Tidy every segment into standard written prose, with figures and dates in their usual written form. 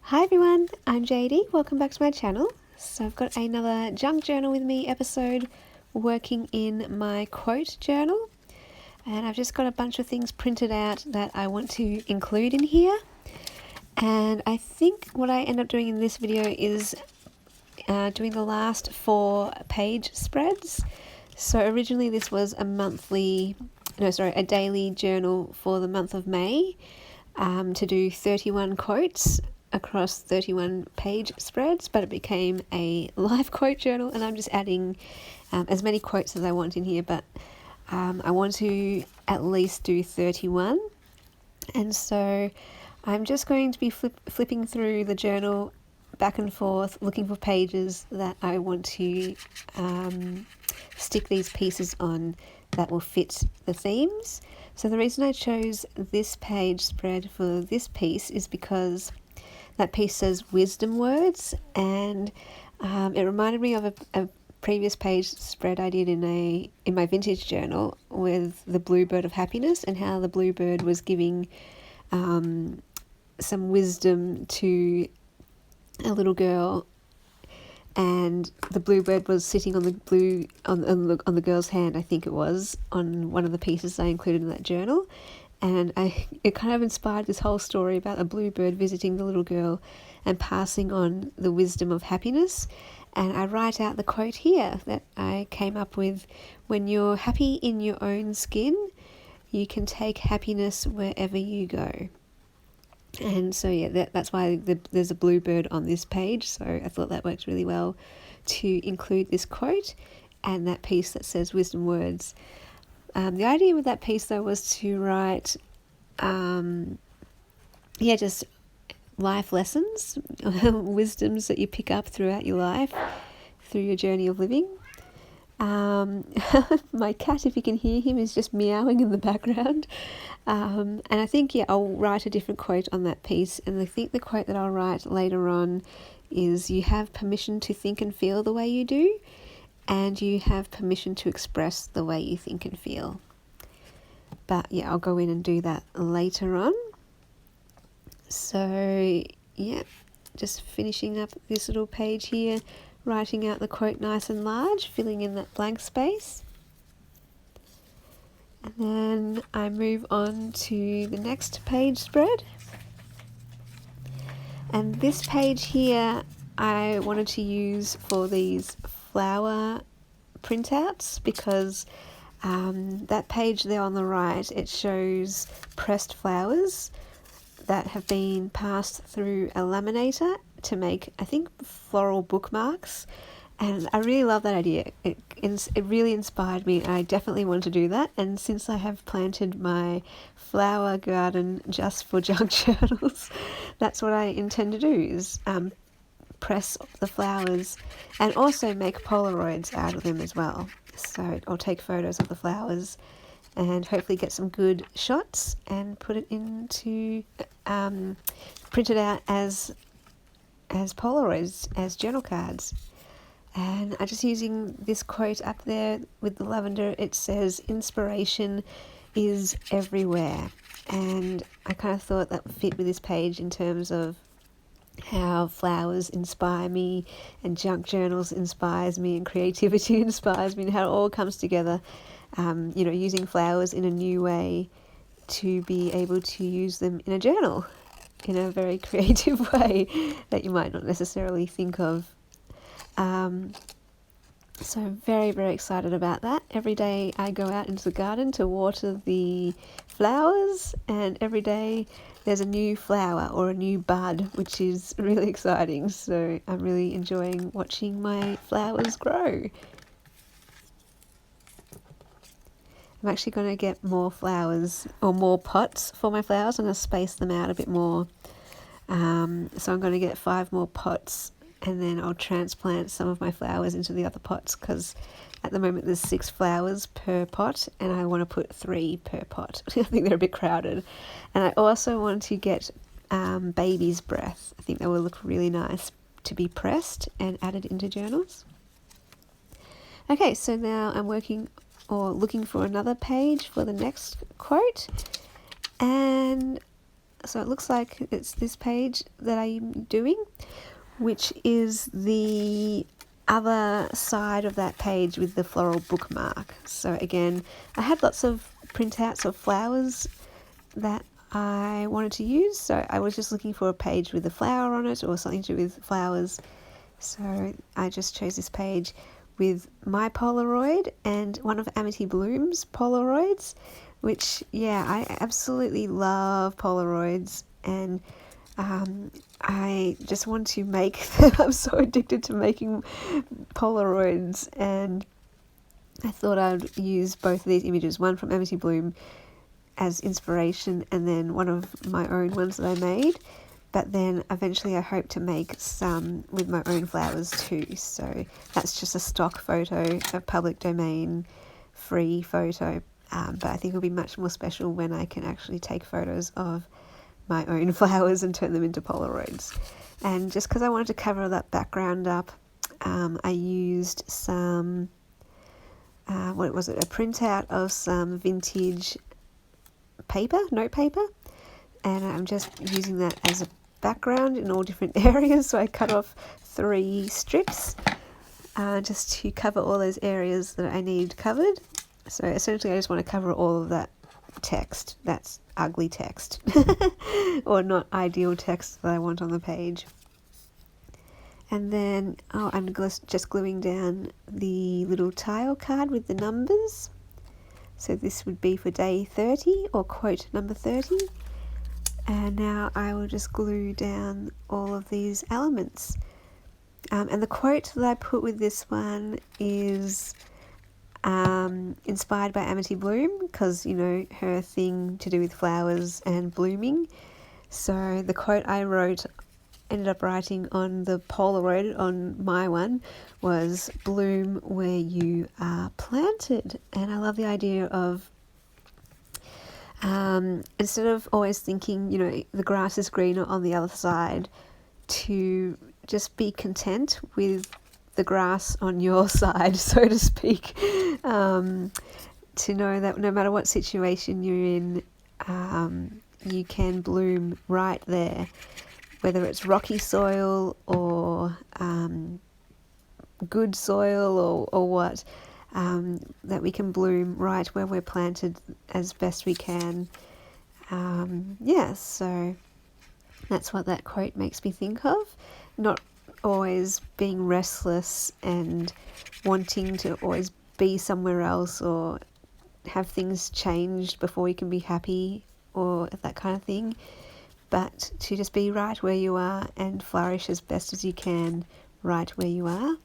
Hi everyone, I'm JD. Welcome back to my channel. So I've got another Junk Journal with me episode working in my quote journal, and I've just got a bunch of things printed out that I want to include in here. And I think what I end up doing in this video is doing the last 4 page spreads. So originally this was a daily journal for the month of May, to do 31 quotes across 31 page spreads, but it became a live quote journal, and I'm just adding as many quotes as I want in here, but I want to at least do 31. And so I'm just going to be flipping through the journal back and forth, looking for pages that I want to stick these pieces on that will fit the themes. So the reason I chose this page spread for this piece is because that piece says wisdom words, and it reminded me of a previous page spread I did in my vintage journal with the bluebird of happiness, and how the bluebird was giving some wisdom to a little girl, and the bluebird was sitting on the girl's hand, I think it was, on one of the pieces I included in that journal. And it kind of inspired this whole story about a bluebird visiting the little girl and passing on the wisdom of happiness. And I write out the quote here that I came up with: when you're happy in your own skin, you can take happiness wherever you go. And so that's why there's a bluebird on this page, so I thought that worked really well to include this quote and that piece that says wisdom words. The idea with that piece though was to write just life lessons, wisdoms that you pick up throughout your life, through your journey of living. My cat, if you can hear him, is just meowing in the background. And I think, I'll write a different quote on that piece. And I think the quote that I'll write later on is: you have permission to think and feel the way you do, and you have permission to express the way you think and feel. But I'll go in and do that later on. So just finishing up this little page here, writing out the quote nice and large, filling in that blank space. And then I move on to the next page spread. And this page here I wanted to use for these flower printouts, because that page there on the right, it shows pressed flowers that have been passed through a laminator to make, I think, floral bookmarks. And I really love that idea. It really inspired me. I definitely want to do that. And since I have planted my flower garden just for junk journals, that's what I intend to do, is press the flowers and also make Polaroids out of them as well. So I'll take photos of the flowers and hopefully get some good shots and put it into print it out as Polaroids, as journal cards. And I'm just using this quote up there with the lavender. It says, inspiration is everywhere. And I kind of thought that would fit with this page in terms of how flowers inspire me, and junk journals inspires me, and creativity inspires me, and how it all comes together. Using flowers in a new way to be able to use them in a journal in a very creative way that you might not necessarily think of. So very, very excited about that. Every day I go out into the garden to water the flowers, and every day there's a new flower or a new bud, which is really exciting. So I'm really enjoying watching my flowers grow. I'm actually going to get more flowers, or more pots for my flowers. I'm going to space them out a bit more. So I'm going to get 5 more pots, and then I'll transplant some of my flowers into the other pots, because at the moment there's 6 flowers per pot, and I want to put 3 per pot. I think they're a bit crowded. And I also want to get baby's breath. I think that will look really nice to be pressed and added into journals. Okay, so now I'm looking for another page for the next quote, and So it looks like it's this page that I'm doing, which is the other side of that page with the floral bookmark. So again, I had lots of printouts of flowers that I wanted to use, so I was just looking for a page with a flower on it or something to do with flowers. So I just chose this page with my Polaroid and one of Amity Bloom's Polaroids, which, yeah, I absolutely love Polaroids, and I just want to make them. I'm so addicted to making Polaroids, and I thought I'd use both of these images, one from Amity Bloom as inspiration and then one of my own ones that I made. But then eventually I hope to make some with my own flowers too. So that's just a stock photo, a public domain free photo. But I think it'll be much more special when I can actually take photos of my own flowers and turn them into Polaroids. And just because I wanted to cover that background up, I used some, a printout of some vintage paper, note paper, and I'm just using that as a background in all different areas. So I cut off 3 strips just to cover all those areas that I need covered. So essentially I just want to cover all of that text, that's ugly text or not ideal text that I want on the page. And then I'm just gluing down the little tile card with the numbers. So this would be for day 30 or quote number 30. And now I will just glue down all of these elements. And the quote that I put with this one is inspired by Amity Bloom, because, you know, her thing to do with flowers and blooming. So the quote I ended up writing on the Polaroid, on my one, was "Bloom where you are planted." And I love the idea of instead of always thinking, you know, the grass is greener on the other side, to just be content with the grass on your side, so to speak. To know that no matter what situation you're in, you can bloom right there, whether it's rocky soil or good soil or what, that we can bloom right where we're planted as best we can. So that's what that quote makes me think of. Not always being restless and wanting to always be somewhere else or have things changed before you can be happy or that kind of thing, but to just be right where you are and flourish as best as you can right where you are.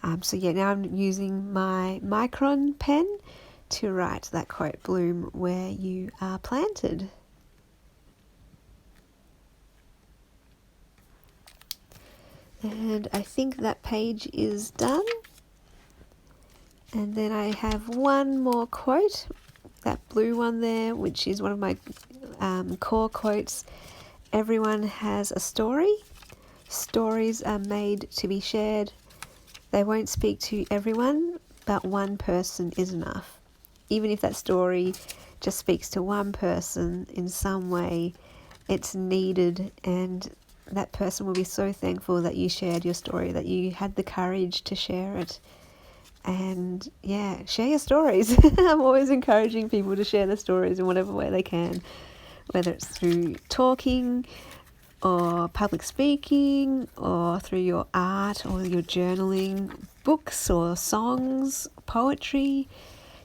Now I'm using my Micron pen to write that quote, "Bloom where you are planted." And I think that page is done. And then I have one more quote, that blue one there, which is one of my core quotes. "Everyone has a story. Stories are made to be shared. They won't speak to everyone, but one person is enough." Even if that story just speaks to one person in some way, it's needed, and that person will be so thankful that you shared your story, that you had the courage to share it. And yeah, share your stories. I'm always encouraging people to share their stories in whatever way they can, whether it's through talking or public speaking or through your art or your journaling, books or songs, poetry.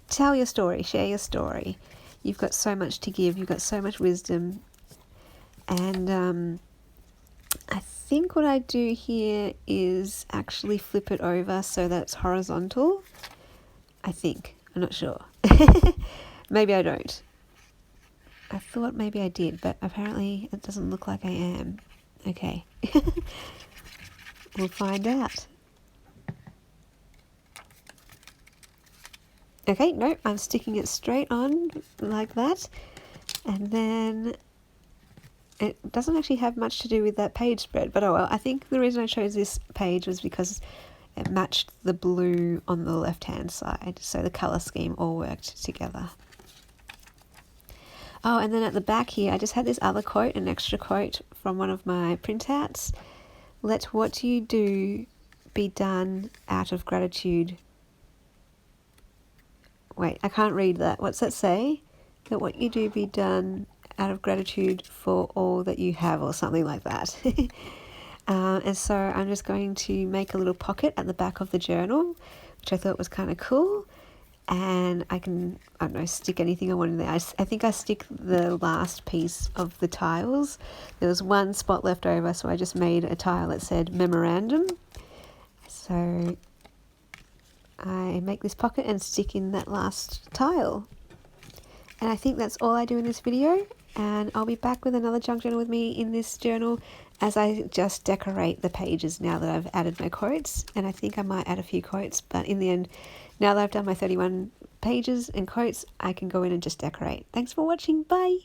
Tell your story, share your story. You've got so much to give, you've got so much wisdom. And I think what I do here is actually flip it over so that it's horizontal. I think. I'm not sure. Maybe I don't. I thought maybe I did, but apparently it doesn't look like I am. Okay. We'll find out. Okay, nope, I'm sticking it straight on like that. And then it doesn't actually have much to do with that page spread, but oh well. I think the reason I chose this page was because it matched the blue on the left-hand side, so the colour scheme all worked together. Oh, and then at the back here, I just had this other quote, an extra quote from one of my printouts. Let what you do be done out of gratitude. Wait, I can't read that. What's that say? Let what you do be done out of gratitude for all that you have, or something like that. And so I'm just going to make a little pocket at the back of the journal, which I thought was kind of cool. And I can, I don't know, stick anything I want in there. I think I stick the last piece of the tiles. There was one spot left over, so I just made a tile that said memorandum. So I make this pocket and stick in that last tile. And I think that's all I do in this video. And I'll be back with another junk journal with me in this journal as I just decorate the pages now that I've added my quotes. And I think I might add a few quotes, but in the end, now that I've done my 31 pages and quotes, I can go in and just decorate. Thanks for watching. Bye.